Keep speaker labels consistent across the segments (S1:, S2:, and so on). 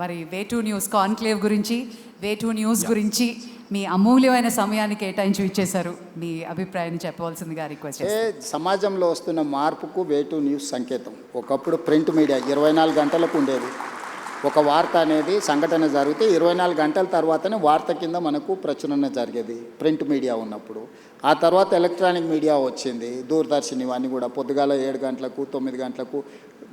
S1: మరి వే2 news conclave గురించి, వే2 news గురించి మీ అమూల్యమైన సమయాన్ని కేటాయించి ఇచ్చేశారు. మీ అభిప్రాయాన్ని చెప్పవలసిందిగా రిక్వెస్ట్ చేస్తాను.
S2: సమాజంలో వస్తున్న మార్పుకు వే2 న్యూస్ సంకేతం. ఒకప్పుడు ప్రింట్ మీడియా 24 గంటలకు ఉండేది. ఒక వార్త అనేది సంఘటన జరిగితే 24 గంటల తర్వాతనే వార్త కింద మనకు ప్రచురణ జరిగేది ప్రింట్ మీడియా ఉన్నప్పుడు. ఆ తర్వాత ఎలక్ట్రానిక్ మీడియా వచ్చింది, దూరదర్శన్ ఇవన్నీ కూడా పొద్దుగాల 7 గంటలకు 9 గంటలకు,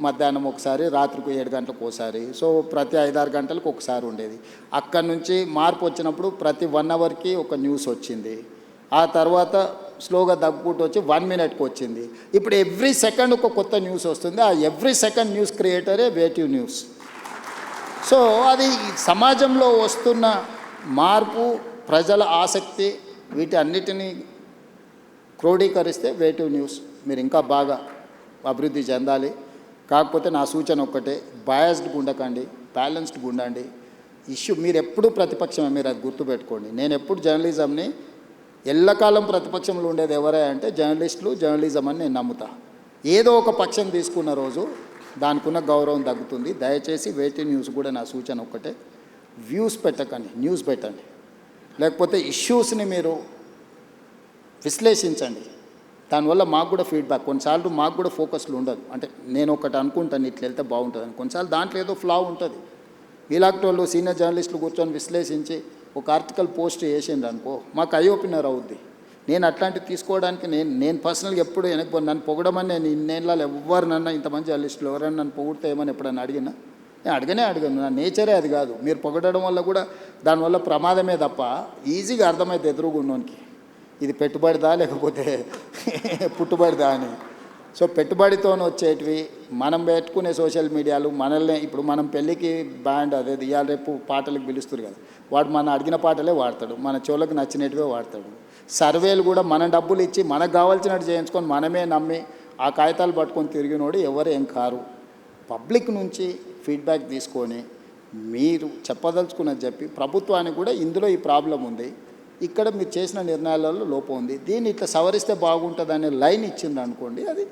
S2: మధ్యాహ్నం ఒకసారి, రాత్రికి 7 గంటలకు ఒకసారి. సో ప్రతి 5-6 గంటలకు ఒకసారి ఉండేది. అక్కడి నుంచి మార్పు వచ్చినప్పుడు ప్రతి 1 అవర్కి ఒక న్యూస్ వచ్చింది. ఆ తర్వాత స్లోగా తగ్గుకుంటూ వచ్చి 1 మినిట్కి వచ్చింది. ఇప్పుడు ఎవ్రీ సెకండ్ ఒక కొత్త న్యూస్ వస్తుంది. ఆ ఎవ్రీ సెకండ్ న్యూస్ క్రియేటరే వే2 న్యూస్. సో అది సమాజంలో వస్తున్న మార్పు, ప్రజల ఆసక్తి, వీటి అన్నిటినీ క్రోడీకరిస్తే వే2 న్యూస్ మీరు ఇంకా బాగా అభివృద్ధి చెందాలి. కాకపోతే నా సూచన ఒక్కటే, బయాస్డ్గా ఉండకండి, బ్యాలెన్స్డ్గా ఉండండి. ఇష్యూ మీరు ఎప్పుడూ ప్రతిపక్షమే, మీరు అది గుర్తుపెట్టుకోండి. నేను ఎప్పుడు జర్నలిజంని ఎల్లకాలం ప్రతిపక్షంలో ఉండేది ఎవరే అంటే జర్నలిస్టులు, జర్నలిజం అని నేను నమ్ముతా. ఏదో ఒక పక్షం తీసుకున్న రోజు దానికి ఉన్న గౌరవం తగ్గుతుంది. దయచేసి వే2 న్యూస్ కూడా నా సూచన ఒక్కటే, వ్యూస్ పెట్టకండి, న్యూస్ పెట్టండి. లేకపోతే ఇష్యూస్ని మీరు విశ్లేషించండి. దానివల్ల మాకు కూడా ఫీడ్బ్యాక్, కొన్నిసార్లు మాకు కూడా ఫోకస్లు ఉండదు. అంటే నేను ఒకటి అనుకుంటాను ఇట్లా వెళ్తే బాగుంటుందని, కొన్నిసార్లు దాంట్లో ఏదో ఫ్లా ఉంటుంది. మీలాంటి వాళ్ళు సీనియర్ జర్నలిస్టులు కూర్చొని విశ్లేషించి ఒక ఆర్టికల్ పోస్ట్ చేసిండ్రు అనుకో, మాకు ఐ ఓపెనర్ అవుద్ది. నేను అట్లాంటివి తీసుకోవడానికి నేను పర్సనల్గా ఎప్పుడు వెనక్కి నన్ను పొగడమని నేను ఇన్నేళ్ళలో ఎవరినన్నా, ఇంతమంది జర్నలిస్టులు ఎవరైనా నన్ను పొగిడితే ఏమని ఎప్పుడన్నా అడిగినా, నేను అడగను. నా నేచరే అది కాదు. మీరు పొగడడం వల్ల కూడా దానివల్ల ప్రమాదమే తప్ప ఈజీగా అర్థమైతే ఎదురుగున్నోనికి ఇది పెట్టుబడిదా లేకపోతే పుట్టుబడిదా అని. సో పెట్టుబడితో వచ్చేటివి మనం పెట్టుకునే సోషల్ మీడియాలు మనల్ని, ఇప్పుడు మనం పెళ్ళికి బ్యాండ్ అదే ఇవాళ రేపు పాటలకు పిలుస్తారు కదా, వాడు మన అడిగిన పాటలే వాడతాడు, మన చెవులకు నచ్చినట్టువే వాడతాడు. సర్వేలు కూడా మన డబ్బులు ఇచ్చి మనకు కావాల్సినట్టు చేయించుకొని మనమే నమ్మి ఆ కాగితాలు పట్టుకొని తిరిగినోడు ఎవరు ఏం కారు. పబ్లిక్ నుంచి ఫీడ్బ్యాక్ తీసుకొని మీరు చెప్పదలుచుకున్నది చెప్పి, ప్రభుత్వానికి కూడా ఇందులో ఈ ప్రాబ్లం ఉంది, ఇక్కడ మీరు చేసిన నిర్ణయాలలో లోపం ఉంది, దీన్ని ఇట్లా సవరిస్తే బాగుంటుంది అనే లైన్ ఇచ్చింది అనుకోండి, అది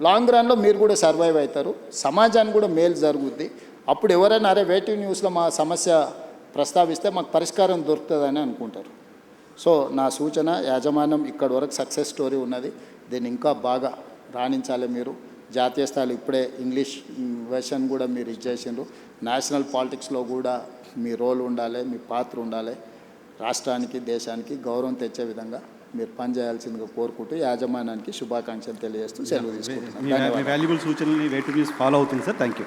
S2: లాంగ్ రన్లో మీరు కూడా సర్వైవ్ అవుతారు, సమాజానికి కూడా మేలు జరుగుద్ది. అప్పుడు ఎవరైనా అరే వే2 న్యూస్లో మా సమస్య ప్రస్తావిస్తే మాకు పరిష్కారం దొరుకుతుందని అనుకుంటారు. సో నా సూచన, యాజమాన్యం ఇక్కడ వరకు సక్సెస్ స్టోరీ ఉన్నది, దీన్ని ఇంకా బాగా రాణించాలి. మీరు జాతీయ స్థాయిలో ఇప్పుడే ఇంగ్లీష్ వెర్షన్ కూడా మీరు ఇచ్చేసిండ్రు. నేషనల్ పాలిటిక్స్లో కూడా మీ రోల్ ఉండాలి, మీ పాత్ర ఉండాలి. రాష్ట్రానికి, దేశానికి గౌరవం తెచ్చే విధంగా మీరు పనిచేయాల్సిందిగా కోరుకుంటూ యాజమాన్యానికి శుభాకాంక్షలు తెలియజేస్తూ సెలవు తీసుకుంటున్నాను.
S3: వాల్యుబుల్ సూచనల్ని వే2 న్యూస్ ఫాలో అవుతుంది సార్. Thank you.